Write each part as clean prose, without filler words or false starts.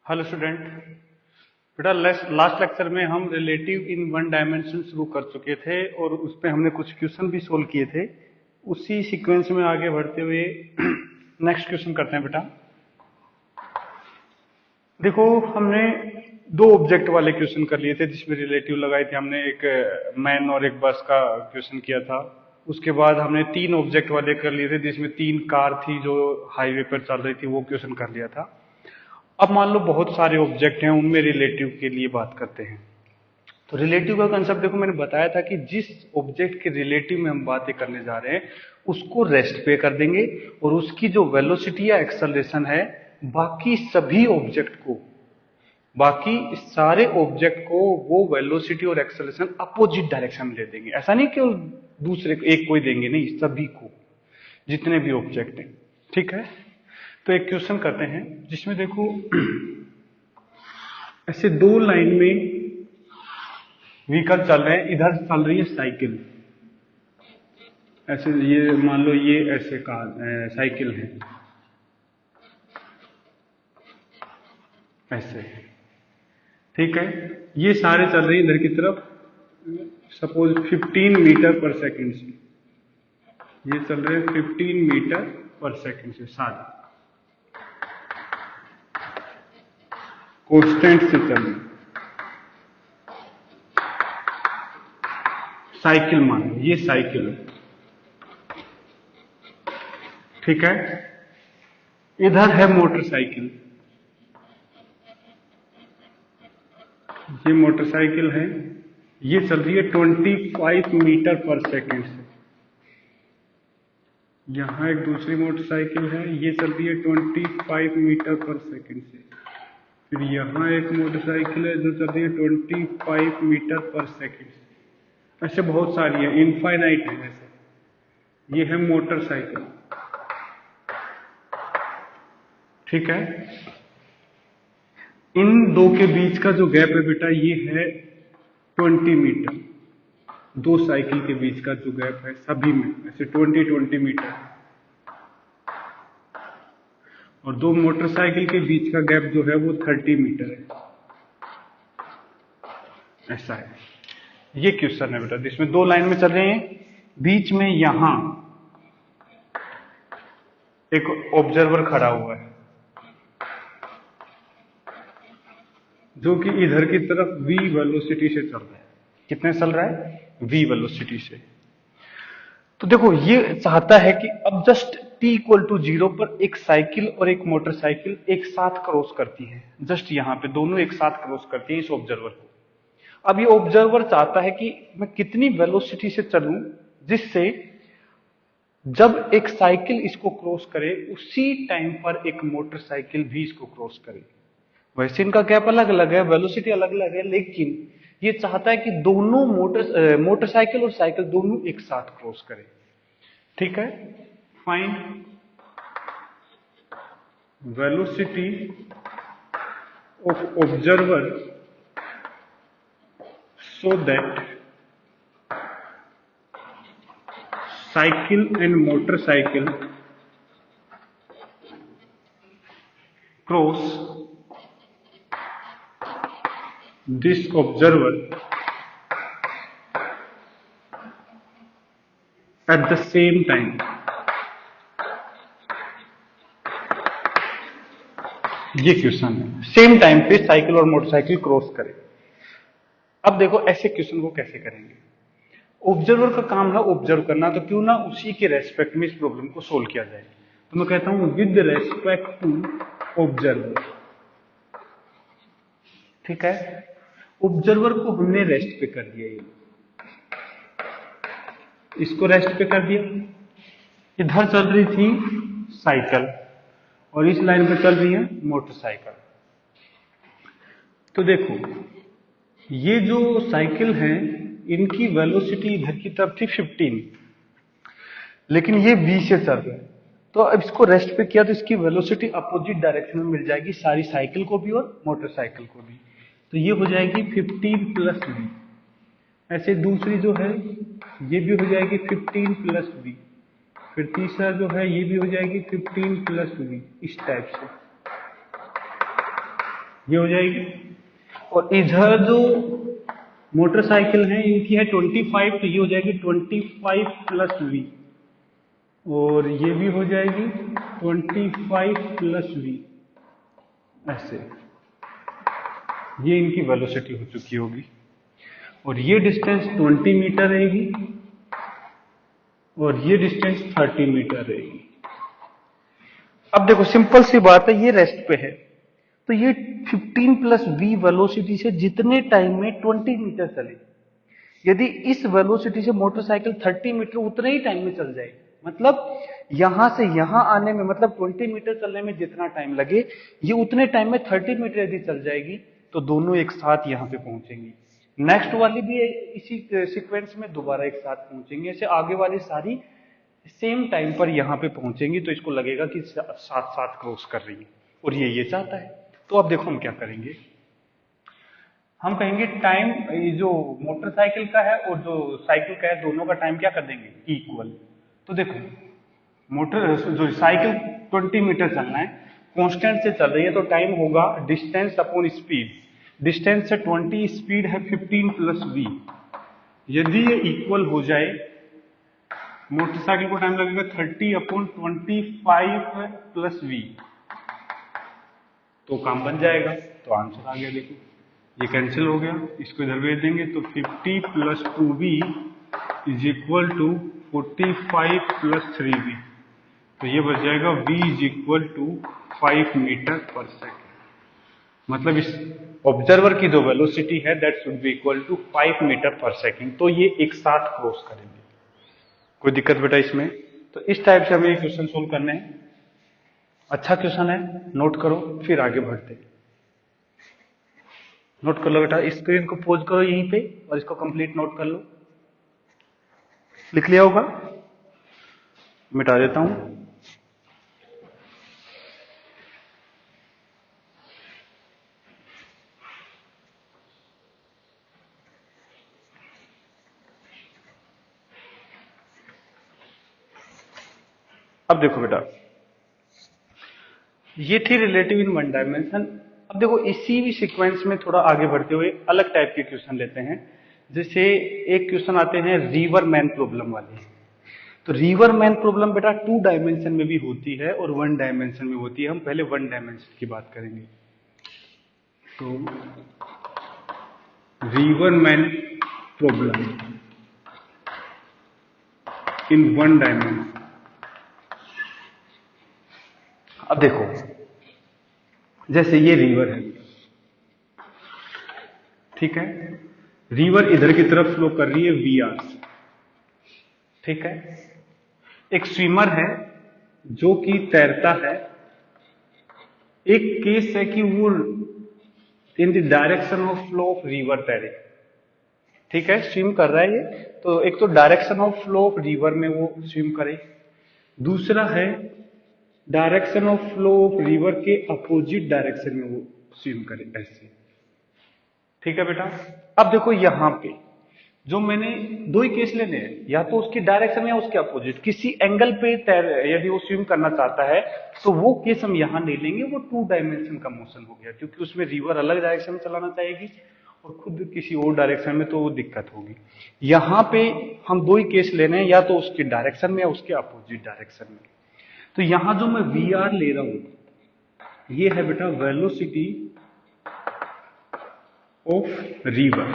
Hello student. बेटा last lecture में हम रिलेटिव इन वन डायमेंशन शुरू कर चुके थे और उस पे हमने कुछ क्वेश्चन भी सोल्व किए थे। उसी सीक्वेंस में आगे बढ़ते हुए नेक्स्ट क्वेश्चन करते हैं बेटा। देखो हमने दो ऑब्जेक्ट वाले क्वेश्चन कर लिए थे जिसमें रिलेटिव लगाए थे हमने। एक मैन और एक बस का क्वेश्चन किया था। उसके बाद हमने तीन ऑब्जेक्ट वाले कर लिए थे जिसमें तीन कार थी जो हाईवे पर चल रही थी, वो क्वेश्चन कर लिया था। अब मान लो बहुत सारे ऑब्जेक्ट हैं, उनमें रिलेटिव के लिए बात करते हैं। तो रिलेटिव का कंसेप्ट देखो, मैंने बताया था कि जिस ऑब्जेक्ट के रिलेटिव में हम बातें करने जा रहे हैं उसको रेस्ट पे कर देंगे और उसकी जो वेलोसिटी या एक्सेलरेशन है बाकी सारे ऑब्जेक्ट को वो वेलोसिटी और एक्सेलरेशन अपोजिट डायरेक्शन में दे देंगे। ऐसा नहीं कि दूसरे एक कोई देंगे, नहीं, सभी को, जितने भी ऑब्जेक्ट हैं। ठीक है, तो एक क्वेश्चन करते हैं जिसमें देखो ऐसे दो लाइन में व्हीकल चल रहे हैं। इधर चल रही है साइकिल, ऐसे ये मान लो ये ऐसे कार साइकिल है, ऐसे। ठीक है, ये सारे चल रही है इधर की तरफ, सपोज 15 मीटर पर सेकंड से। ये चल रहे हैं 15 मीटर पर सेकंड से, सारे कांस्टेंट से चल रही साइकिल। मान लो ये साइकिल है। ठीक है, इधर है मोटरसाइकिल, ये मोटरसाइकिल है, ये चल रही है 25 मीटर पर सेकंड से। यहां एक दूसरी मोटरसाइकिल है, ये चल रही है 25 मीटर पर सेकंड से। फिर यहां एक मोटरसाइकिल है जो चल रही है 25 मीटर पर सेकंड से। ऐसे बहुत सारी है, इनफाइनाइट है ऐसे। ये है मोटरसाइकिल। ठीक है, इन दो के बीच का जो गैप है बेटा ये है 20 मीटर। दो साइकिल के बीच का जो गैप है सभी में ऐसे 20 मीटर, और दो मोटरसाइकिल के बीच का गैप जो है वो 30 मीटर है। ऐसा है, ये क्वेश्चन है बेटा जिसमें दो लाइन में चल रहे हैं, बीच में यहां एक ऑब्जर्वर खड़ा हुआ है जो कि इधर की तरफ v वेलोसिटी से चल रहा है। कितने चल रहा है? v वेलोसिटी से। तो देखो ये चाहता है कि अब जस्ट t इक्वल टू 0 पर एक साइकिल और एक मोटरसाइकिल एक साथ क्रॉस करती है। जस्ट यहां पे दोनों एक साथ क्रॉस करती है इस ऑब्जर्वर को। अब ये ऑब्जर्वर चाहता है कि मैं कितनी वेलोसिटी से चलूं जिससे जब एक साइकिल इसको क्रॉस करे उसी टाइम पर एक मोटरसाइकिल भी इसको क्रॉस करे। वैसे इनका गैप अलग अलग है, वेलोसिटी अलग अलग है, लेकिन ये चाहता है कि दोनों मोटरसाइकिल और साइकिल दोनों एक साथ क्रॉस करें। ठीक है, find velocity of observer so that cycle and motorcycle cross this observer at the same time। ये क्वेश्चन है, सेम टाइम पे साइकिल और मोटरसाइकिल क्रॉस करें। अब देखो ऐसे क्वेश्चन को कैसे करेंगे। ऑब्जर्वर का काम है ऑब्जर्व करना, तो क्यों ना उसी के रेस्पेक्ट में इस प्रॉब्लम को सोल्व किया जाए। तो मैं कहता हूं विद रेस्पेक्ट टू ऑब्जर्वर। ठीक है, ऑब्जर्वर को हमने रेस्ट पे कर दिया, ये इसको रेस्ट पे कर दिया। इधर चल रही थी साइकिल और इस लाइन पे चल रही है मोटरसाइकिल। तो देखो ये जो साइकिल है इनकी वेलोसिटी इधर की तरफ थी 15, लेकिन ये v से चल रहा है। तो अब इसको रेस्ट पे किया तो इसकी वेलोसिटी अपोजिट डायरेक्शन में मिल जाएगी, सारी साइकिल को भी और मोटरसाइकिल को भी। तो ये हो जाएगी 15 प्लस v। ऐसे दूसरी जो है ये भी हो जाएगी 15 प्लस v। फिर तीसरा जो है ये भी हो जाएगी 15 प्लस v, इस टाइप से। ये हो जाएगी। और इधर जो मोटरसाइकिल है इनकी है 25, तो ये हो जाएगी 25 प्लस वी, और ये भी हो जाएगी 25 प्लस वी, ऐसे ये इनकी वेलोसिटी हो चुकी होगी। और ये डिस्टेंस 20 मीटर रहेगी और ये डिस्टेंस 30 मीटर रहेगी। अब देखो सिंपल सी बात है, ये रेस्ट पे है, तो ये 15 प्लस वी वेलोसिटी से जितने टाइम में 20 मीटर चले, यदि इस वेलोसिटी से मोटरसाइकिल 30 मीटर उतने ही टाइम में चल जाए, मतलब यहां से यहां आने में, मतलब 20 मीटर चलने में जितना टाइम लगे, ये उतने टाइम में 30 मीटर यदि चल जाएगी, तो दोनों एक साथ यहां पे पहुंचेंगी। नेक्स्ट वाली भी इसी सीक्वेंस में दोबारा एक साथ पहुंचेंगे, ऐसे आगे वाली सारी सेम टाइम पर यहां पे पहुंचेंगी, तो इसको लगेगा कि साथ साथ क्रॉस कर रही है, और ये चाहता है। तो अब देखो हम क्या करेंगे, हम कहेंगे टाइम, ये जो मोटरसाइकिल का है और जो साइकिल का है, दोनों का टाइम क्या कर देंगे, इक्वल। तो देखो मोटर जो साइकिल 20 मीटर चलना है, कांस्टेंट से चल रही है, तो टाइम होगा डिस्टेंस अपॉन स्पीड। डिस्टेंस से 20, स्पीड है 15 प्लस वी। यदि ये इक्वल हो जाए, मोटरसाइकिल को टाइम लगेगा 30 अपॉन 25 प्लस वी, तो काम बन जाएगा। तो आंसर आ गया, देखो ये कैंसिल हो गया, इसको इधर भेज देंगे, तो 50 plus 2v is equal to 45 plus 3v, तो ये बच जाएगा v is equal to 5 metre per second. मतलब इस ऑब्जर्वर की जो वेलोसिटी है that should be equal to 5 metre per second. तो ये एक साथ क्रॉस करेंगे। कोई दिक्कत बेटा इसमें? तो इस टाइप से हमें क्वेश्चन सोल्व करने हैं। अच्छा क्वेश्चन है, नोट करो, फिर आगे बढ़ते हैं। नोट कर लो बेटा, स्क्रीन को पोज करो यहीं पे और इसको कंप्लीट नोट कर लो। लिख लिया होगा? मिटा देता हूं। अब देखो बेटा, ये थी रिलेटिव इन वन डायमेंशन। अब देखो इसी भी सीक्वेंस में थोड़ा आगे बढ़ते हुए अलग टाइप के क्वेश्चन लेते हैं। जैसे एक क्वेश्चन आते हैं रिवर मैन प्रॉब्लम वाले। तो रिवर मैन प्रॉब्लम बेटा 2 डायमेंशन में भी होती है और 1 डायमेंशन में होती है। हम पहले 1 डायमेंशन की बात करेंगे। तो river man problem in 1 dimension. अब देखो जैसे ये रिवर है, ठीक है, रिवर इधर की तरफ फ्लो कर रही है वीआर, ठीक है। एक स्विमर है जो कि तैरता है। एक केस है कि वो इन the direction of flow of river तैरे, ठीक है, स्विम कर रहा है ये। तो एक तो direction of flow of river में वो स्विम करे, दूसरा है direction of flow of river के अपोजिट डायरेक्शन में वो स्विम करे, ऐसे, ठीक है बेटा। अब देखो यहां पे जो मैंने 2 ही केस लेने हैं, या तो उसकी डायरेक्शन में या उसके अपोजिट, किसी एंगल पे तैर यदि वो स्विम करना चाहता है तो वो केस हम यहां नहीं लेंगे, वो 2 डायमेंशन का मोशन हो गया, क्योंकि उसमें रिवर अलग डायरेक्शन में चलाना चाहेगी और खुद किसी और डायरेक्शन में, तो वो दिक्कत होगी। यहां पे हम 2 ही केस लेने हैं, या तो उसकी डायरेक्शन में या उसके अपोजिट डायरेक्शन में। तो यहां जो मैं वी आर ले रहा हूं, ये है बेटा वेलोसिटी ऑफ रिवर।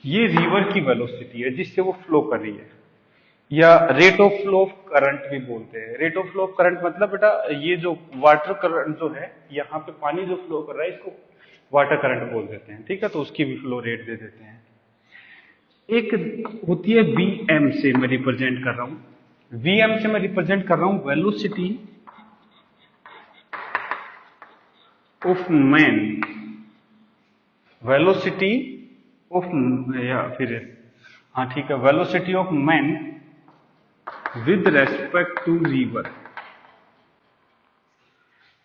ये रिवर की वेलोसिटी है जिससे वो फ्लो कर रही है, या rate of flow of current भी बोलते हैं। Rate of flow of current मतलब बेटा ये जो वाटर करंट जो है, यहाँ पे पानी जो फ्लो कर रहा है, इसको वाटर करंट बोल देते हैं, ठीक है। तो उसकी भी फ्लो रेट दे देते हैं। एक होती है वीएम से मैं रिप्रेजेंट कर रहा हूं, वीएम से मैं रिप्रेजेंट कर रहा हूं velocity of man, velocity of, या फिर हाँ ठीक है, velocity of man with respect to river.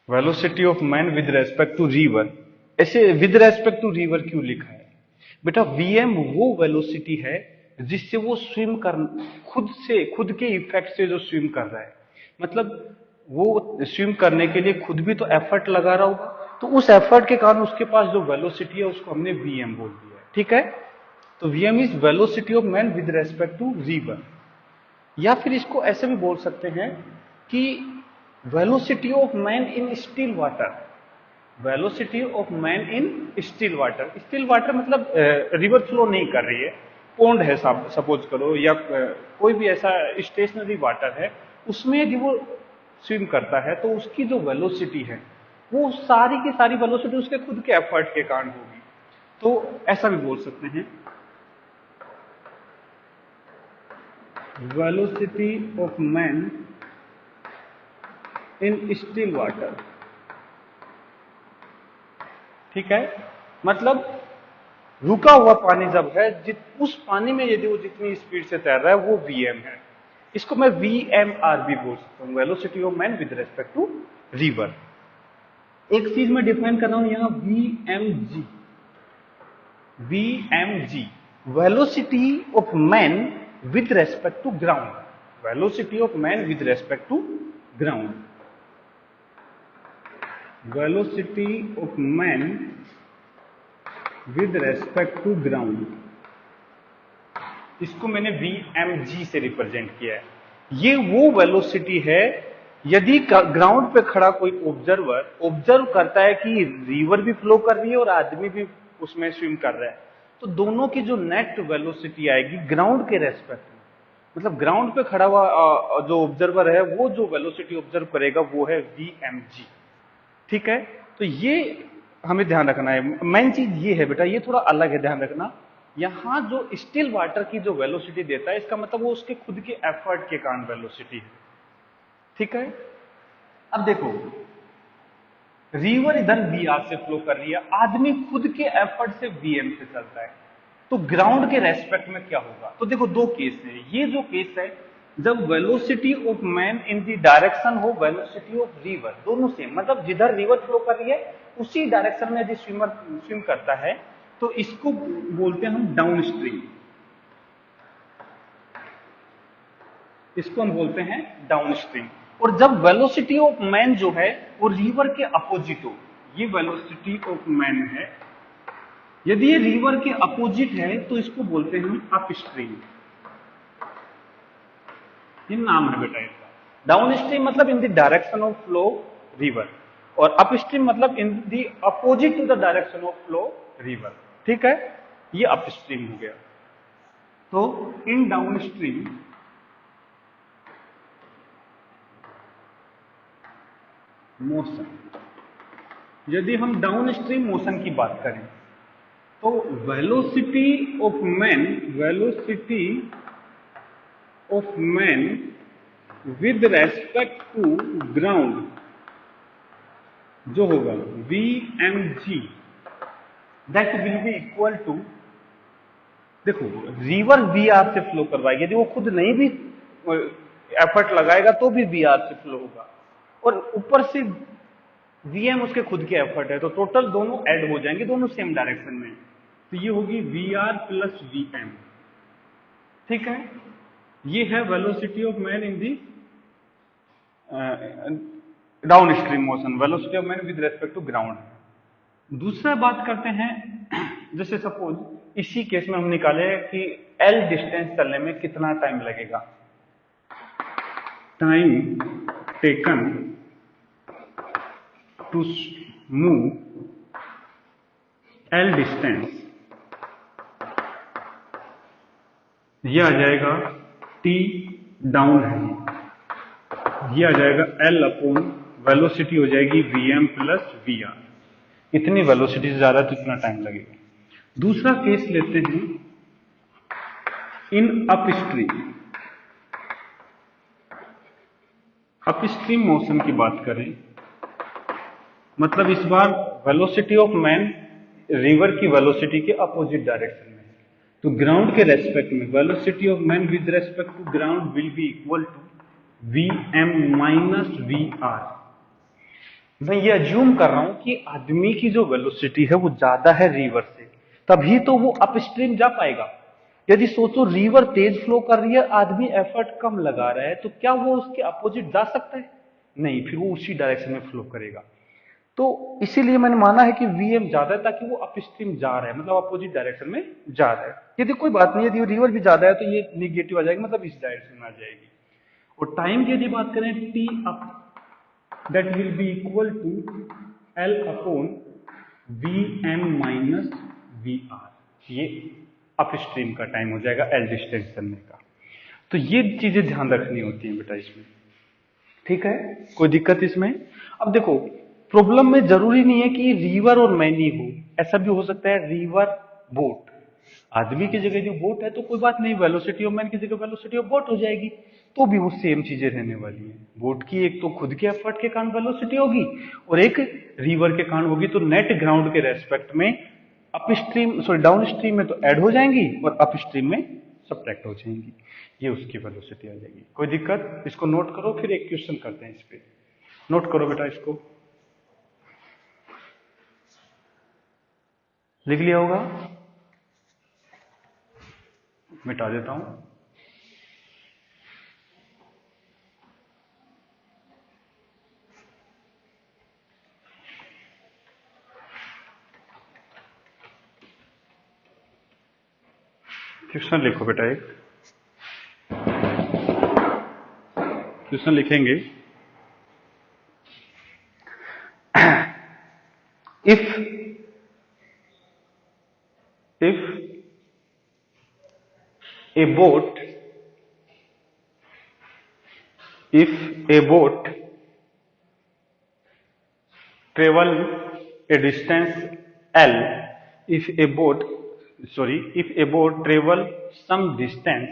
Velocity of man with respect to river. ऐसे विद रेस्पेक्ट टू रिवर क्यों लिखा है बेटा? वीएम वो वेलोसिटी है जिससे वो स्विम कर, खुद के इफेक्ट से जो स्विम कर रहा है, मतलब वो स्विम करने के लिए खुद भी तो एफर्ट लगा रहा होगा तो उस एफर्ट के कारण उसके पास जो वेलोसिटी है उसको हमने वीएम बोल दिया है, ठीक है। तो VM is velocity of man with respect to river. या फिर इसको ऐसे भी बोल सकते हैं कि velocity of man in still water. Velocity of man in still water. Still water मतलब रिवर फ्लो नहीं कर रही है, पोंड है सपोज करो, या कोई भी ऐसा स्टेशनरी वाटर है, उसमें यदि वो स्विम करता है तो उसकी जो वेलोसिटी है वो सारी की सारी वेलोसिटी उसके खुद के एफर्ट के कारण होगी। तो ऐसा भी बोल सकते हैं velocity of man in still water, ठीक है। मतलब रुका हुआ पानी जब है, उस पानी में यदि वो जितनी स्पीड से तैर रहा है वो वीएम है। इसको मैं वीएमआर भी बोल सकता हूं, velocity of man with respect to river. एक चीज मैं डिफाइन कर रहा हूं यहां, VMG. VMG velocity of man with respect to ground. Velocity of man with respect to ground. Velocity of man with respect to ground, इसको मैंने वीएमजी से रिप्रेजेंट किया है। ये वो वेलोसिटी है, यदि ग्राउंड पे खड़ा कोई ऑब्जर्व करता है कि रिवर भी फ्लो कर रही है और आदमी भी उसमें स्विम कर रहा है, तो दोनों की जो नेट वेलोसिटी आएगी ग्राउंड के रेस्पेक्ट में, मतलब ग्राउंड पे खड़ा हुआ जो ऑब्जर्वर है वो जो वेलोसिटी ऑब्जर्व करेगा वो है वीएमजी, ठीक है। तो ये हमें ध्यान रखना है। मेन चीज ये है बेटा, ये थोड़ा अलग है, ध्यान रखना। यहां जो स्टिल वाटर की जो वेलोसिटी देता है, इसका मतलब वो उसके खुद के एफर्ट के कारण वेलोसिटी है, ठीक है। अब देखो, रिवर इधर वीआर से फ्लो कर रही है, आदमी खुद के एफर्ट से वीएम से चलता है, तो ग्राउंड के रेस्पेक्ट में क्या होगा? तो देखो दो केस है। ये जो केस है, जब velocity of man in the direction हो वेलोसिटी ऑफ रिवर, दोनों सेम, मतलब जिधर रिवर फ्लो कर रही है उसी डायरेक्शन में यदि स्विमर स्विम करता है तो इसको बोलते हैं हम डाउन स्ट्रीम। इसको हम बोलते हैं डाउन स्ट्रीम। और जब वेलोसिटी ऑफ मैन जो है वो रिवर के अपोजिट हो, ये वेलोसिटी ऑफ मैन है, यदि ये रिवर के अपोजिट है तो इसको बोलते हैं हम अप स्ट्रीम। ये नाम है बेटा इसका। डाउन स्ट्रीम मतलब in the direction of flow river, और अप स्ट्रीम मतलब in the opposite to the direction of flow river, ठीक है। ये अप स्ट्रीम हो गया। तो इन डाउन स्ट्रीम मोशन, यदि हम डाउन स्ट्रीम मोशन की बात करें तो velocity of man with respect to ground जो होगा VMG, that will be equal to, देखो रिवर वीआर से फ्लो करवाएगी, यदि वो खुद नहीं भी एफर्ट लगाएगा तो भी वीआर से फ्लो होगा, और ऊपर से वीएम उसके खुद के एफर्ट है, तो टोटल दोनों ऐड हो जाएंगे, दोनों सेम डायरेक्शन में। तो ये होगी वीआर प्लस वीएम, ठीक है। ये है velocity of man in the downstream motion, velocity of man with respect to ground. दूसरा बात करते हैं, जैसे सपोज इसी केस में हम निकाले कि एल डिस्टेंस चलने में कितना टाइम लगेगा। Time taken to move L distance, यह आ जाएगा टी डाउन है, यह आ जाएगा एल अपॉन वेलोसिटी हो जाएगी वीएम प्लस वीआर। इतनी वेलोसिटी से ज्यादा तो इतना टाइम लगेगा। दूसरा केस लेते हैं इन अपस्ट्रीम। अपस्ट्रीम मोशन की बात करें, मतलब इस बार वेलोसिटी ऑफ मैन रिवर की वेलोसिटी के अपोजिट डायरेक्शन में, तो ग्राउंड के रेस्पेक्ट में velocity of man with respect to ground will be equal to VM minus VR. मैं ये अज्यूम कर रहा हूं कि आदमी की जो वेलोसिटी है वो ज्यादा है रिवर से, तभी तो वो अपस्ट्रीम जा पाएगा। यदि सोचो रिवर तेज फ्लो कर रही है, आदमी एफर्ट कम लगा रहा है, तो क्या वो उसके अपोजिट जा सकता है? नहीं, फिर वो उसी डायरेक्शन में फ्लो करेगा। तो इसीलिए मैंने माना है कि Vm ज्यादा है ताकि वो अपस्ट्रीम जा रहा है, मतलब अपोजिट डायरेक्शन में जा रहा है। यदि कोई बात नहीं, यदि रिवर भी ज्यादा है तो ये निगेटिव आ जाएगी, मतलब इस डायरेक्शन में आ जाएगी। और टाइम की यदि बात करें T up, that will be equal to L upon V M minus V R, ये अपस्ट्रीम का टाइम हो जाएगा एल डिस्टेंस करने का। तो ये चीजें ध्यान रखनी होती हैं बेटा इसमें, ठीक है, कोई दिक्कत इसमें? अब देखो प्रॉब्लम में जरूरी नहीं है कि रिवर और मैनी हो, ऐसा भी हो सकता है रिवर बोट, आदमी की जगह जो बोट है तो कोई बात नहीं, वेलोसिटी ऑफ मैन की जगह वेलोसिटी ऑफ बोट हो जाएगी, तो भी वो सेम चीजें रहने वाली हैं। बोट की एक तो खुद के एफर्ट के कारण वेलोसिटी होगी और एक रिवर के कारण होगी, तो नेट ग्राउंड के रेस्पेक्ट में अपस्ट्रीम सॉरी डाउन स्ट्रीम में तो ऐड हो जाएंगी और अपस्ट्रीम में सब्ट्रैक्ट हो जाएंगी, ये उसकी वेलोसिटी आ जाएगी। कोई दिक्कत? इसको नोट करो, फिर एक क्वेश्चन करते हैं इस पे। नोट करो बेटा, इसको लिख लिया होगा, मिटा देता हूं। क्वेश्चन लिखो बेटा, एक क्वेश्चन लिखेंगे, if a boat if a boat travel a distance L, if a boat travel some distance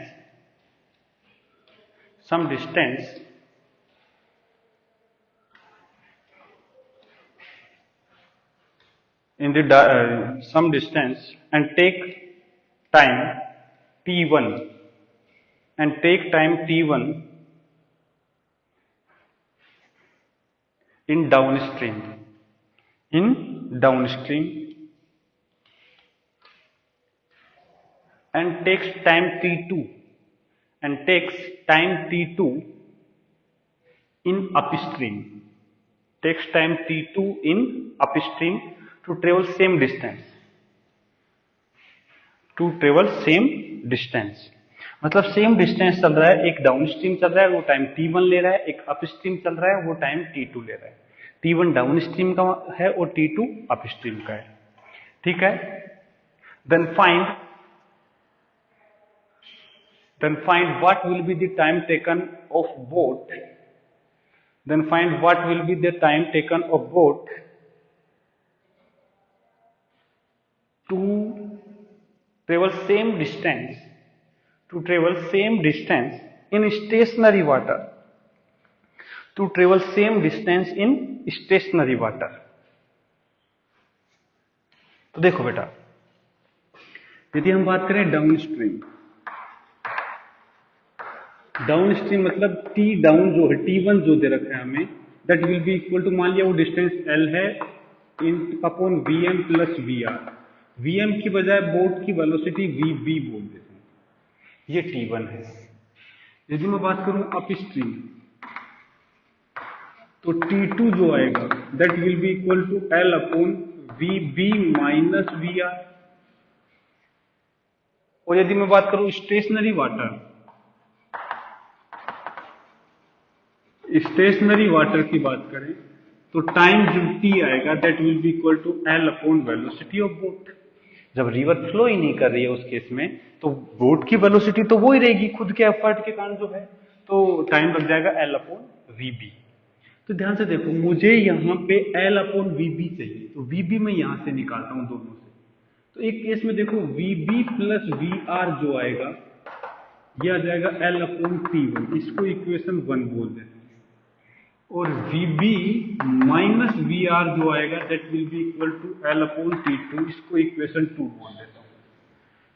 in the some distance and take time t1 in downstream and takes time t2 in upstream, to travel same distance, मतलब same distance चल रहा है, एक down stream चल रहा है वो time t1 ले रहा है, एक अप स्ट्रीम चल रहा है वो टाइम t2 ले रहा है। t1 डाउन स्ट्रीम का है और t2 अप स्ट्रीम का है, ठीक है। Then find what will be the time taken of boat to travel same distance in stationary water, तो देखो बेटा, यदि हम बात करें डाउन स्ट्रीम मतलब टी डाउन जो है, t1 जो दे रखा है हमें, that will be equal to, मान लिया वो डिस्टेंस l है इन upon vm plus vr, vm की बजाय बोट की वेलोसिटी vb बोल देते हैं, ये t1 है। यदि मैं बात करूं अप स्ट्रीम तो t2 जो आएगा that will be equal to l upon vb minus vr। और यदि मैं बात करूं स्टेशनरी वाटर की बात करें तो टाइम जो t आएगा that will be equal to l upon velocity of boat. जब रिवर फ्लो ही नहीं कर रही है उस केस में तो बोट की वेलोसिटी तो वो ही रहेगी खुद के एफर्ट के कारण जो है, तो टाइम लग जाएगा l अपॉन vb। तो ध्यान से देखो, मुझे यहाँ पे l अपॉन vb चाहिए, तो vb मैं यहां से निकालता हूं दोनों से, तो एक केस में देखो vb प्लस vr जो आएगा ये आ जाएगा l अपॉन t1, इसको इक्वेशन 1 बोल देते हैं, और vb माइनस vr जो आएगा that will be equal to l upon t2, इसको इक्वेशन 2 बोल देता हूं।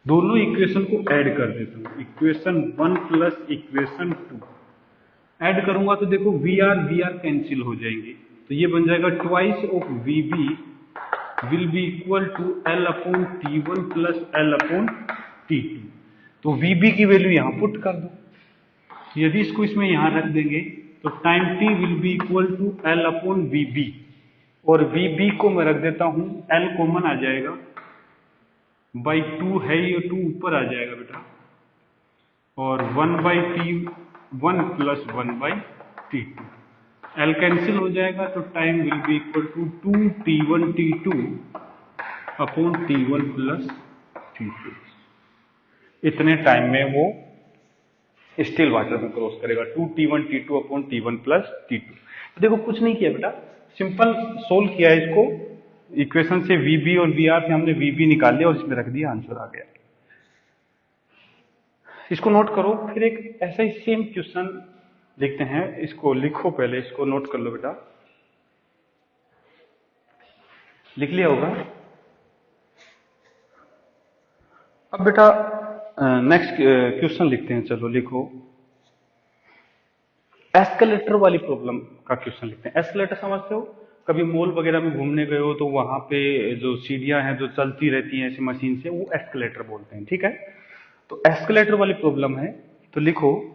दोनों इक्वेशन को ऐड कर देता हूं, इक्वेशन 1 प्लस इक्वेशन 2 ऐड करूंगा तो देखो vr कैंसिल हो जाएंगे, तो ये बन जाएगा twice of vb will be equal to l upon t1 plus l upon t2। तो vb की वैल्यू यहां पुट कर दो, तो यदि इसको इसमें यहां रख देंगे तो time t will be equal to l upon vb, और VB को मैं रख देता हूं, L कॉमन आ जाएगा, बाई 2 है ये, 2 ऊपर आ जाएगा बेटा, और 1/T1 plus 1/T2, L cancel हो जाएगा तो time will be equal to 2T1T2 upon T1 plus T2। इतने टाइम में वो स्टिल वाटर में क्रॉस करेगा, 2T1T2 upon T1 plus T2। तो देखो कुछ नहीं किया बेटा, सिंपल सोल्व किया है इसको, इक्वेशन से VB और VR से हमने VB निकाल लिया और इसमें रख दिया, आंसर आ गया। इसको नोट करो। फिर एक ऐसा ही सेम क्वेश्चन देखते हैं, इसको लिखो, पहले इसको नोट कर लो बेटा, लिख लिया होगा। अब बेटा नेक्स्ट क्वेश्चन लिखते हैं, चलो लिखो। एस्केलेटर वाली प्रॉब्लम का क्वेश्चन लिखते हैं। एस्केलेटर समझते हो, कभी मॉल वगैरह में घूमने गए हो तो वहां पे जो सीढ़ियां हैं जो चलती रहती हैं ऐसे मशीन से, वो एस्केलेटर बोलते हैं, ठीक है। तो एस्केलेटर वाली प्रॉब्लम है, तो लिखो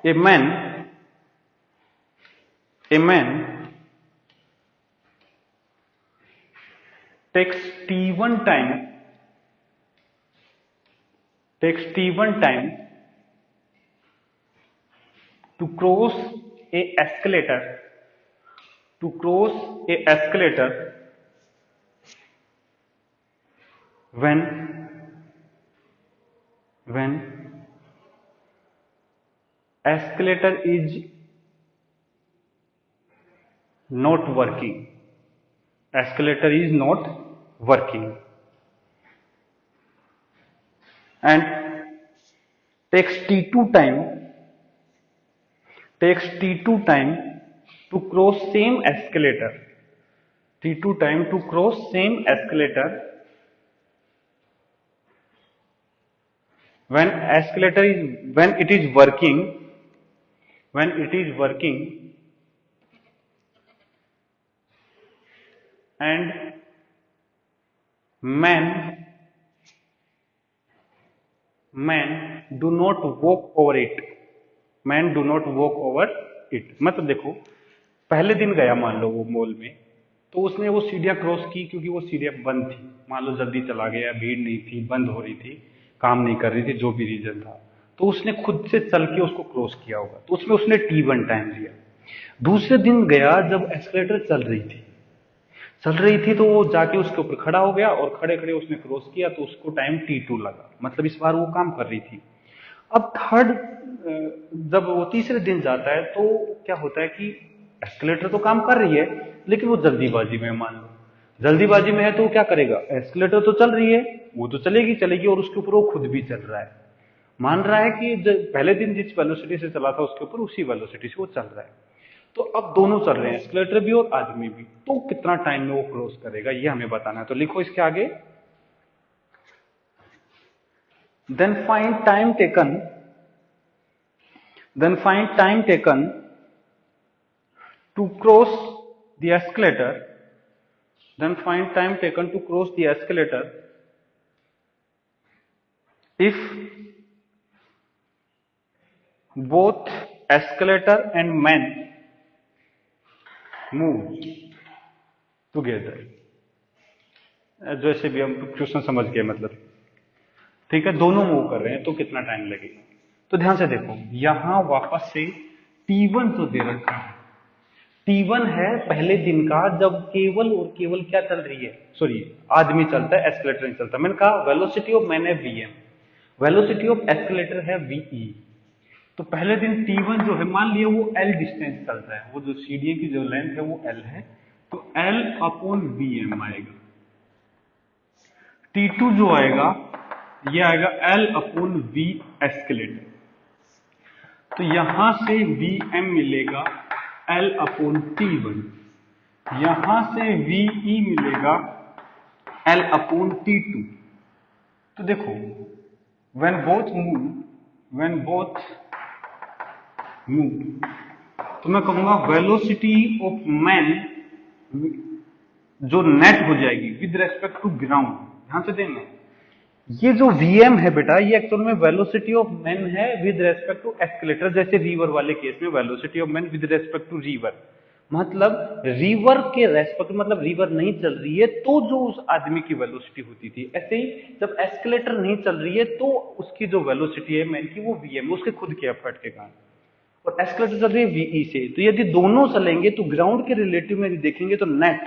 a man takes T1 time to cross a escalator when escalator is not working. Escalator is not working and takes T2 time to cross same escalator. T2 time to cross same escalator when it is working and men do not walk over it. मतलब देखो, पहले दिन गया मान लो वो mall में, तो उसने वो सीढ़ियां क्रॉस की, क्योंकि वो सीढ़ियां बंद थी, मान लो जल्दी चला गया, भीड़ नहीं थी, बंद हो रही थी, काम नहीं कर रही थी, जो भी रीजन था, तो उसने खुद से चल के उसको क्रॉस किया होगा, तो उसमें उसने T1 टाइम लिया। दूसरे दिन गया जब एस्केलेटर चल रही थी तो वो जाके उसके ऊपर खड़ा हो गया और खड़े खड़े उसने क्रॉस किया, तो उसको टाइम T2 लगा, मतलब इस बार वो काम कर रही थी। अब जब वो तीसरे दिन जाता है तो क्या होता है कि एस्केलेटर तो काम कर रही है, लेकिन वो जल्दीबाजी में, मान लो जल्दीबाजी में है, तो क्या करेगा, एस्केलेटर तो चल रही है, वो तो चलेगी और उसके ऊपर वो खुद भी चल रहा है, मान रहा है कि पहले दिन जिस वेलोसिटी से चला था उसके ऊपर उसी वेलोसिटी से वो चल रहा है। तो अब दोनों चल रहे हैं, एस्केलेटर भी और आदमी भी, तो कितना टाइम में वो क्रॉस करेगा ये हमें बताना है। तो लिखो इसके आगे, then find time taken to cross the escalator if both escalator and man move together। जैसे भी हम क्वेश्चन समझ गए, मतलब ठीक है, दोनों मूव कर रहे हैं तो कितना टाइम लगेगा। तो ध्यान से देखो, यहां वापस से T1 तो दे रखा है, T1 है पहले दिन का, जब केवल और केवल क्या चल रही है, सॉरी आदमी चलता है, एस्केलेटर नहीं चलता। मैंने कहा वेलोसिटी ऑफ मैन है Vm, वेलोसिटी ऑफ एस्केलेटर है Ve। तो पहले दिन T1 जो है, मान लिया वो L डिस्टेंस चलता है, वो जो सीढ़ी की जो लेंथ है वो L है, तो L अपॉन Vm आएगा। T2 जो आएगा ये आएगा L अपॉन V एस्केलेटर, तो यहां से Vm मिलेगा L अपॉन T1, यहां से Ve मिलेगा L अपॉन T2। तो देखो, when both move, तो मैं कहूंगा वेलोसिटी ऑफ मैन जो नेट हो जाएगी विद रेस्पेक्ट टू ग्राउंड, ध्यान से देना, ये जो Vm है बेटा, ये एक्चुअल में वेलोसिटी ऑफ मैन है विद रेस्पेक्ट टू एस्केलेटर, जैसे रिवर वाले केस में velocity of man with respect to river. मतलब रिवर के रेस्पेक्ट, मतलब रिवर नहीं चल रही है तो जो उस आदमी की वेलोसिटी होती थी, ऐसे ही जब एस्केलेटर नहीं चल रही है तो उसकी जो वेलोसिटी है मैन की, वो Vm उसके खुद के एफर्ट के कारण। और एस्केलेटर चल रही है Ve से, तो यदि दोनों चलेंगे तो ग्राउंड के रिलेटिव में यदि देखेंगे तो नेट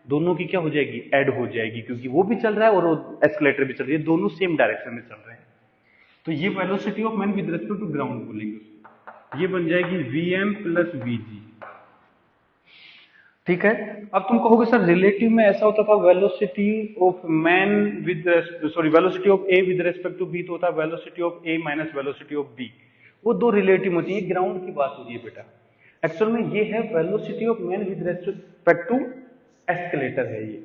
दोनों की क्या हो जाएगी, ऐड हो जाएगी, क्योंकि वो भी चल रहा है और एस्केलेटर भी चल रही है, दोनों सेम डायरेक्शन में चल रहे हैं। तो ये velocity of man with respect to ground बोलेंगे उसको, ये बन जाएगी Vm प्लस Vg। ठीक है। अब तुम कहोगे सर रिलेटिव में ऐसा होता था velocity of man with, sorry velocity of A with respect to B, तो होता है velocity of A minus velocity of B. वो दो रिलेटिव होती है, ग्राउंड की बात होती है बेटा। एक्चुअल में ये है velocity of man with respect to escalator है, ये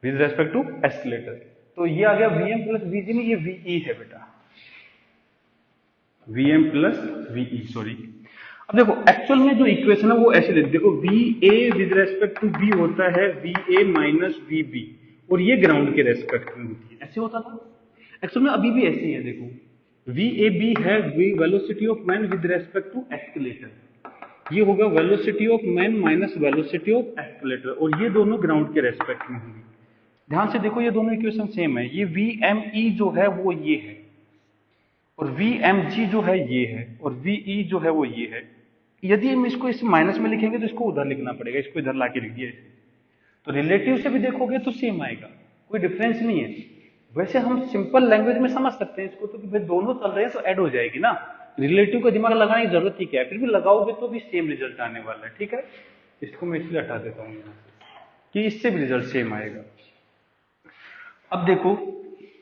विद रेस्पेक्ट टू एस्केलेटर। तो ये आ गया Vm प्लस Vg में, ये Ve है बेटा, Vm प्लस Ve, सॉरी। अब देखो एक्चुअल में जो इक्वेशन है वो ऐसे लिख, देखो Va with respect to B होता है Va माइनस Vb, और ये ग्राउंड के रेस्पेक्ट में होती है, ऐसे होता था। एक्चुअल में अभी भी ऐसे ही है, देखो Vab है velocity of man with respect to escalator, ये होगा velocity of man minus velocity of escalator, और ये दोनों ग्राउंड के रेस्पेक्ट में होंगे। ध्यान से देखो ये दोनों इक्वेशन सेम है, ये Vme जो है वो ये है, और Vmg जो है ये है, और Ve जो है वो ये है। यदि हम इसको इस माइनस में लिखेंगे तो इसको उधर लिखना पड़ेगा, इसको इधर लाके लिख दिया इसे। तो रिलेटिव से भी देखोगे तो सेम आएगा, कोई डिफरेंस नहीं है। वैसे हम सिंपल लैंग्वेज में समझ सकते हैं इसको, तो कि भाई दोनों चल रहे हैं तो ऐड हो जाएगी ना, रिलेटिव का दिमाग लगाने की जरूरत ही क्या है, फिर भी लगाओगे तो भी सेम रिजल्ट आने वाला है। ठीक है, इसको मैं इसलिए हटा देता हूं यहाँ से कि इससे भी रिजल्ट सेम आएगा। अब देखो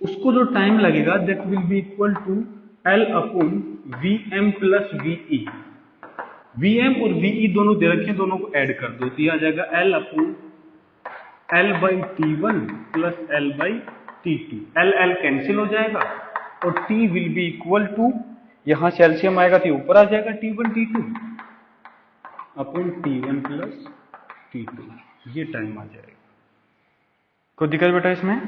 उसको जो टाइम लगेगा that will be equal to L upon Vm plus Ve। Vm और Ve दोनों दे रखे हैं, दोनों को ऐड कर दो तो ये आ जाएगा L upon L by T1 plus L by T2। L L cancel हो जाएगा और T will be equal to, यहां से एलसीएम आएगा तो ऊपर आ जाएगा T1 T2 upon T1 plus T2, ये टाइम आ जाएगा। कोई दिक्कत बेटा इसमें?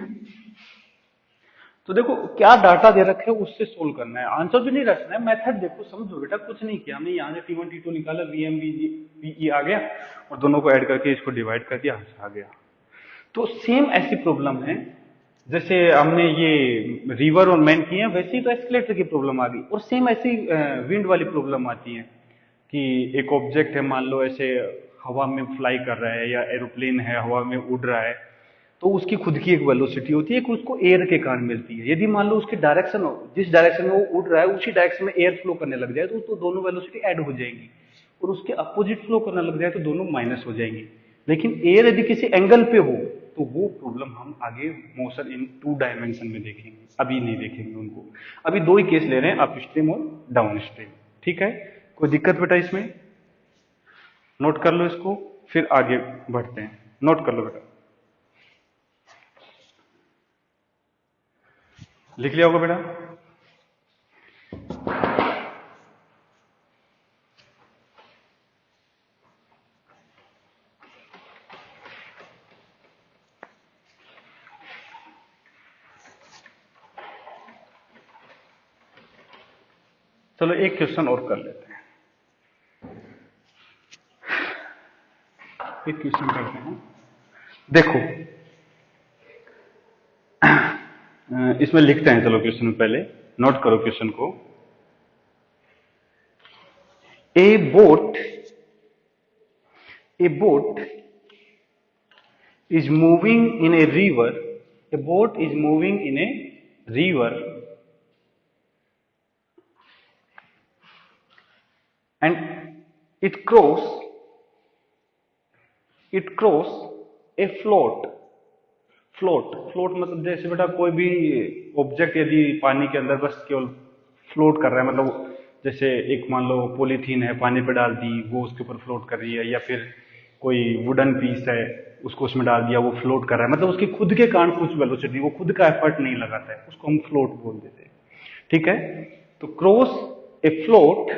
तो देखो क्या डाटा दे रखे है उससे सोल्व करना है, आंसर भी नहीं रखना है, मेथड देखो समझो बेटा, कुछ नहीं किया हमने, यहाँ से T1 T2 निकाला, Vm Ve आ गया और दोनों को ऐड करके इसको डिवाइड कर दिया, आंसर आ गया। तो सेम ऐसी प्रॉब्लम है जैसे हमने ये रिवर और मैन की है, वैसे ही तो एस्केलेटर की प्रॉब्लम आ गई, और सेम ऐसी विंड वाली प्रॉब्लम आती है कि एक ऑब्जेक्ट है मान लो ऐसे हवा में फ्लाई कर रहा है, या एरोप्लेन है हवा में उड़ रहा है, तो उसकी खुद की एक वेलोसिटी होती है, एक उसको एयर के कारण मिलती है। यदि मान लो उसकी डायरेक्शन हो, जिस डायरेक्शन में वो उड़ रहा है उसी डायरेक्शन में एयर फ्लो करने लग जाए तो दोनों वेलोसिटी ऐड हो जाएंगी, और उसके अपोजिट फ्लो करने लग जाए तो दोनों माइनस हो जाएंगी। लेकिन एयर यदि किसी एंगल पे हो तो वो प्रॉब्लम हम आगे मोशन इन 2 डायमेंशन में देखेंगे, अभी नहीं देखेंगे उनको। अभी दो ही केस ले रहे हैं, अप स्ट्रीम और डाउन स्ट्रीम। ठीक है, कोई दिक्कत बेटा इसमें? नोट कर लो इसको, फिर आगे बढ़ते हैं। नोट कर लो बेटा, लिख लिया होगा बेटा? चलो एक क्वेश्चन और कर लेते हैं, एक क्वेश्चन करते हैं। देखो इसमें लिखते हैं, चलो क्वेश्चन में पहले नोट करो क्वेश्चन को। ए boat is moving in a river, a boat is moving in a river and it cross a float मतलब जैसे बेटा कोई भी ऑब्जेक्ट यदि पानी के अंदर बस केवल फ्लोट कर रहा है, मतलब जैसे एक मान लो पॉलीथीन है पानी पे डाल दी वो उसके ऊपर फ्लोट कर रही है, या फिर कोई वुडन पीस है उसको उसमें डाल दिया वो फ्लोट कर रहा है, मतलब उसकी खुद के कारण कुछ वेलोसिटी, वो खुद का एफर्ट नहीं लगाता है, उसको हम फ्लोट बोल देते हैं। ठीक है, तो cross a float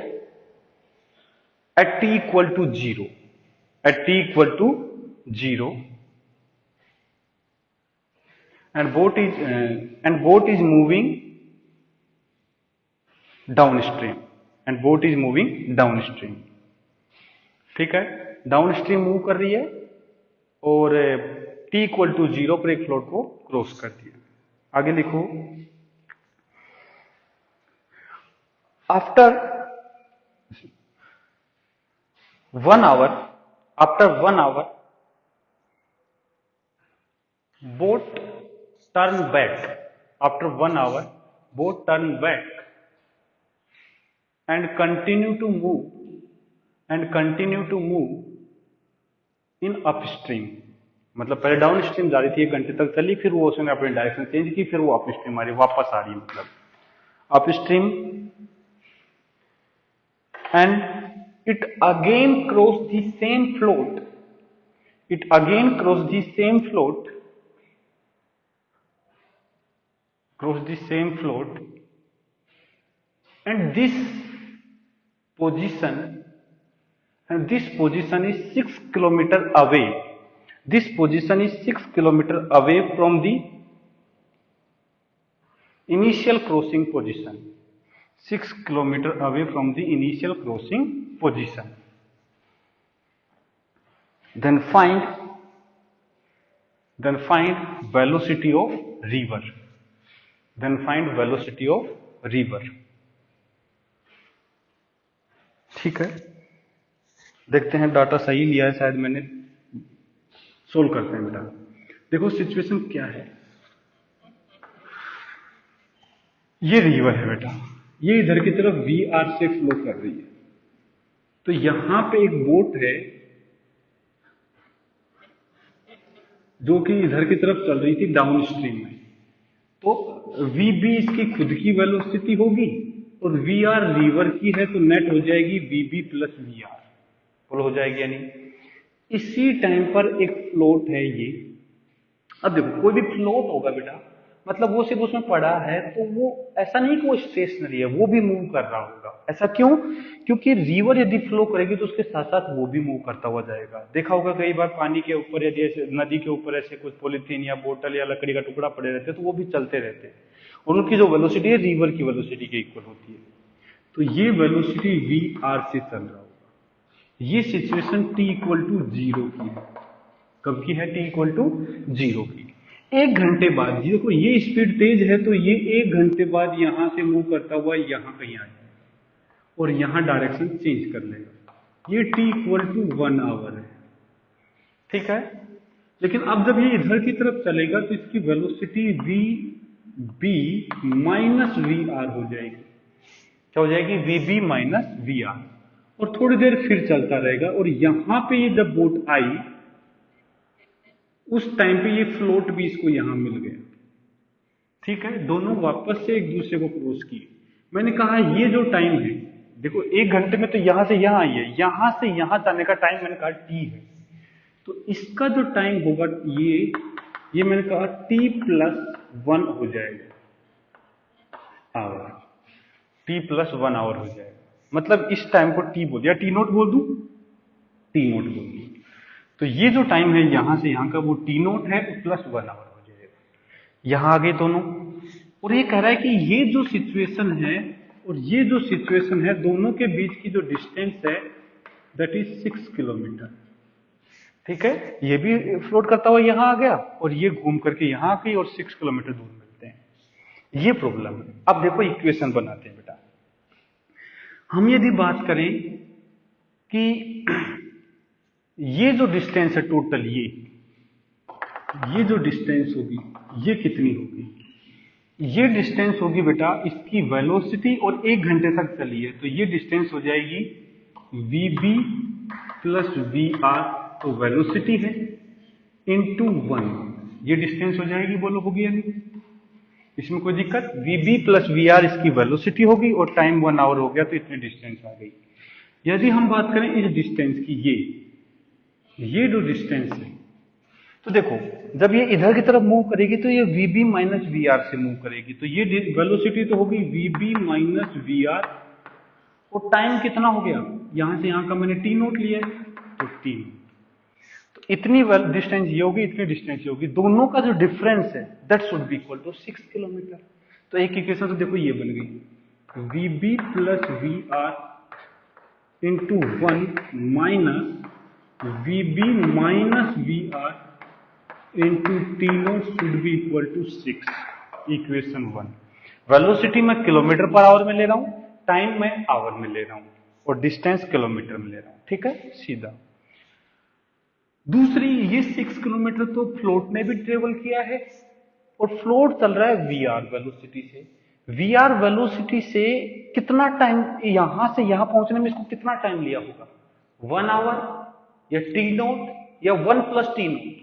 at t equal to 0, at t equal to 0 and boat is moving downstream and boat is moving downstream. ठीक है, डाउनस्ट्रीम मूव कर रही है और t इक्वल टू 0 पर एक फ्लोट को क्रॉस कर दिया। आगे लिखो, after 1 hour boat turn back. After 1 hour boat turn back and continue to move in upstream. मतलब पहले डाउन स्ट्रीम जा रही थी, 1 घंटे तक चली, फिर वो उसने अपनी डायरेक्शन चेंज की, फिर वो अपस्ट्रीम आ रही, वापस आ रही है, मतलब upstream, and it again crossed the same float. And this position is 6 kilometer away. This position is 6 kilometer away from the initial crossing position. 6 kilometer away from the initial crossing position. Then find velocity of river. ठीक है, देखते हैं data सही लिया है, शायद मैंने, solve करते हैं बेटा। देखो सिचुएशन क्या है, ये रिवर है बेटा, ये इधर की तरफ VR से फ्लो कर रही है, तो यहां पे एक बोट है जो कि इधर की तरफ चल रही थी डाउन स्ट्रीम में, तो VB इसकी खुद की वेलोसिटी होगी और VR रिवर की है, तो नेट हो जाएगी VB प्लस VR, फुल हो जाएगी यानी। इसी टाइम पर एक फ्लोट है ये। अब देखो कोई भी फ्लोट होगा बेटा, मतलब वो सिर्फ उसमें पड़ा है, तो वो ऐसा नहीं कि वो स्टेशनरी है, वो भी मूव कर रहा होगा। ऐसा क्यों? क्योंकि रिवर यदि फ्लो करेगी तो उसके साथ साथ वो भी मूव करता हुआ जाएगा। देखा होगा कई बार पानी के ऊपर यदि ऐसे नदी के ऊपर ऐसे कुछ पॉलीथीन या बोतल या लकड़ी का टुकड़ा पड़े रहते हैं, तो वो भी चलते रहते हैं और उनकी जो वेलोसिटी है रिवर की वेलोसिटी के इक्वल होती है। तो ये वेलोसिटी VR से चल रहा होगा। ये सिचुएशन t इक्वल टू 0 की है। कब की है? t इक्वल टू 0 की। 1 घंटे बाद, देखो ये स्पीड तेज है, तो ये 1 घंटे बाद यहां से मूव करता हुआ यहां कहीं आ जाएगा और यहां डायरेक्शन चेंज कर लेगा। ये t इक्वल टू 1 आवर है, ठीक है। लेकिन अब जब ये इधर की तरफ चलेगा तो इसकी वेलोसिटी VB माइनस VR हो जाएगी। क्या हो जाएगी? VB minus VR। और थोड़ी देर फिर चलता रहेगा और यहां पे ये जब बोट आई उस टाइम पे ये फ्लोट भी इसको यहां मिल गया, ठीक है। दोनों वापस से एक दूसरे को क्रॉस किए। मैंने कहा ये जो टाइम है, देखो 1 घंटे में तो यहां से यहां आई है, यहां से यहां जाने का टाइम मैंने कहा t है, तो इसका जो टाइम होगा ये मैंने कहा t प्लस 1 हो जाएगा आवर, t प्लस 1 आवर हो जाएगा। मतलब इस टाइम को t बोल दिया, t नोट बोल दूं, t नोट बोल दूं, तो ये जो टाइम है यहां से यहां का वो t नोट है प्लस 1 आवर हो जाएगा। यहां आ गए दोनों, और ये कह रहा है कि ये जो सिचुएशन है और ये जो सिचुएशन है, दोनों के बीच की जो डिस्टेंस है दैट इज 6 किलोमीटर, ठीक है। ये भी फ्लोट करता हुआ यहां आ गया और ये घूम करके यहां आ गई और 6 किलोमीटर दूर मिलते हैं। ये प्रॉब्लम है। अब देखो इक्वेशन बनाते हैं बेटा। हम यदि बात करें कि ये जो डिस्टेंस है टोटल, ये जो डिस्टेंस होगी ये कितनी होगी? ये डिस्टेंस होगी बेटा इसकी वेलोसिटी, और 1 घंटे तक चली है, तो ये डिस्टेंस हो जाएगी VB प्लस VR, तो वेलोसिटी है, इंटू 1, ये डिस्टेंस हो जाएगी। बोलो होगी या नहीं? इसमें कोई दिक्कत? VB प्लस VR इसकी वेलोसिटी होगी और टाइम 1 आवर हो गया, तो इतनी डिस्टेंस आ गई। यदि हम बात करें इस डिस्टेंस की, ये जो डिस्टेंस है, तो देखो जब ये इधर की तरफ मूव करेगी तो ये VB माइनस VR से मूव करेगी, तो ये वेलोसिटी तो होगी VB माइनस VR, और टाइम कितना हो गया? यहां से यहां का मैंने t नोट लिया है, तो t, तो इतनी डिस्टेंस ये होगी, इतनी डिस्टेंस ये होगी, दोनों का जो डिफरेंस है that should be equal to 6 kilometre. तो एक इक्वेशन तो देखो ये बन गई, V B plus V R into 1 minus V B minus V R into T nought should be equal to 6, equation 1। Velocity मैं किलोमीटर पर आवर में ले रहा हूं, टाइम मैं आवर में ले रहा हूं, और डिस्टेंस किलोमीटर में ले रहा हूं, ठीक है, सीधा। दूसरी, ये 6 किलोमीटर तो फ्लोट ने भी ट्रेवल किया है, और फ्लोट चल रहा है वी आर वेलोसिटी से। वी आर वेलोसिटी से कितना टाइम, यहां से यहां पहुंचने में इसको कितना टाइम लिया होगा, 1 आवर या टी नोट या 1 प्लस टी नोट?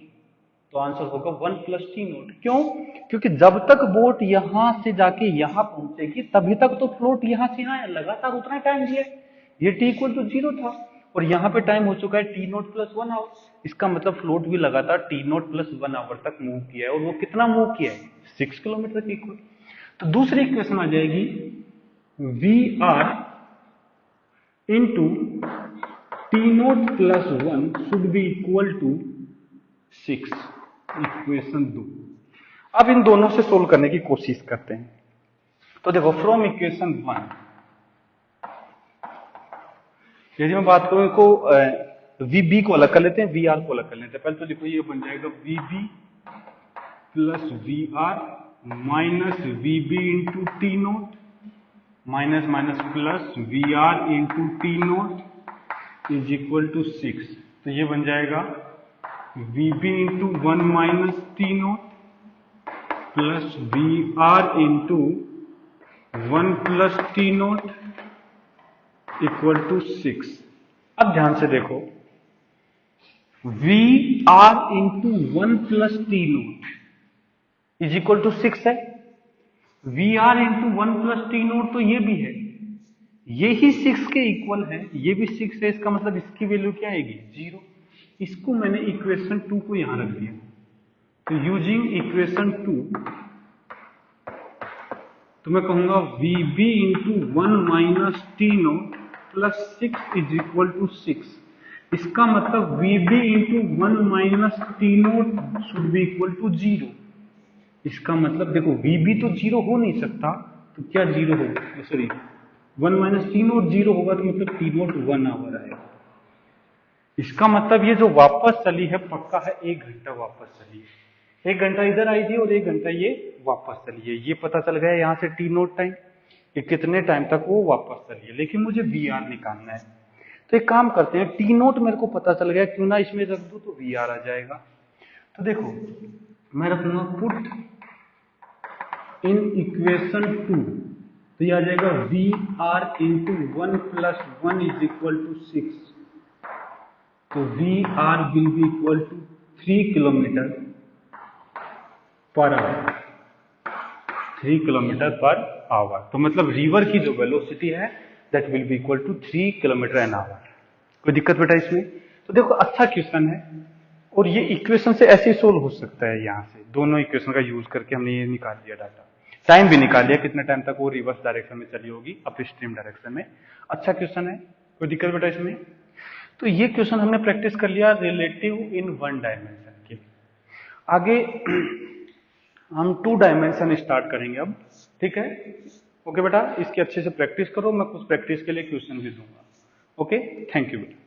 तो आंसर होगा 1 प्लस टी नोट। क्यों? क्योंकि जब तक बोट यहां से जाके यहां पहुंचेगी तभी तक तो फ्लोट यहां से यहां लगातार उतना टाइम दिया है। ये टी इक्वल टू 0 था, और यहां पे टाइम हो चुका है टी नोट प्लस 1 आवर। इसका मतलब फ्लोट भी लगातार टी नोट प्लस 1 आवर तक मूव किया है, और वो कितना मूव किया है, 6 किलोमीटर के इक्वल। तो दूसरी इक्वेशन आ जाएगी V R into T nought plus 1 should be equal to 6, equation 2। अब इन दोनों से सोल्व करने की कोशिश करते हैं। तो देखो, फ्रॉम इक्वेशन 1 यदि मैं बात करूं को वी बी को अलग कर लेते हैं, वी आर को अलग कर लेते हैं। पहले तो देखो ये बन जाएगा V B plus V R minus V B into T nought minus minus plus V R into T nought is equal to 6। तो ये बन जाएगा V B into 1 minus T nought plus V R into 1 plus T nought equal to 6। अब ध्यान से देखो, V R into 1 plus T nought is equal to 6 है। V R into 1 plus T note तो ये भी है, ये ही 6 के इक्वल है, ये भी 6 है। इसका मतलब इसकी वैल्यू क्या आएगी, 0। इसको मैंने इक्वेशन 2 को यहां रख दिया। तो यूजिंग इक्वेशन 2 तो मैं कहूंगा V B into 1 minus T nought plus 6 is equal to 6। इसका मतलब V B into 1 minus T nought should be equal to 0। इसका मतलब देखो, वी बी तो 0 हो नहीं सकता, तो क्या 0 होगा, सॉरी 1 माइनस टी नोट 0 होगा, तो मतलब टी नोट 1 आवर आएगा। इसका मतलब ये जो वापस चली है पक्का है 1 घंटा वापस चली है। 1 घंटा इधर आई थी और 1 घंटा ये वापस चली है। ये पता चल गया यहां से टी नोट टाइम कि कितने टाइम तक वो वापस चली है, लेकिन मुझे वी आर निकालना है। तो एक काम करते हैं, टी नोट मेरे को पता चल गया, क्यों ना इसमें रख दो तो वी आर आ जाएगा। तो देखो मैं रखूंगा पुट इन इक्वेशन 2, तो ये आ जाएगा V R into 1 plus 1 is equal to 6। तो V R will be equal to 3 kilometre per hour, 3 kilometre per hour. तो मतलब रिवर की जो वेलोसिटी है that will be equal to 3 kilometre an hour. कोई दिक्कत बेटा इसमें? तो देखो अच्छा क्वेश्चन है, और ये इक्वेशन से ऐसे ही सोल्व हो सकता है। यहां से दोनों इक्वेशन का यूज करके हमने ये निकाल लिया डाटा, टाइम भी निकाल लिया कितने टाइम तक वो रिवर्स डायरेक्शन में चली होगी, अप स्ट्रीम डायरेक्शन में। अच्छा क्वेश्चन है, कोई दिक्कत बेटा इसमें? तो ये क्वेश्चन हमने प्रैक्टिस कर लिया रिलेटिव इन 1 डायमेंशन के। आगे हम 2 डायमेंशन स्टार्ट करेंगे अब, ठीक है? ओके बेटा, इसकी अच्छे से प्रैक्टिस करो, मैं कुछ प्रैक्टिस के लिए क्वेश्चन भी दूंगा। ओके, थैंक यू बेटा।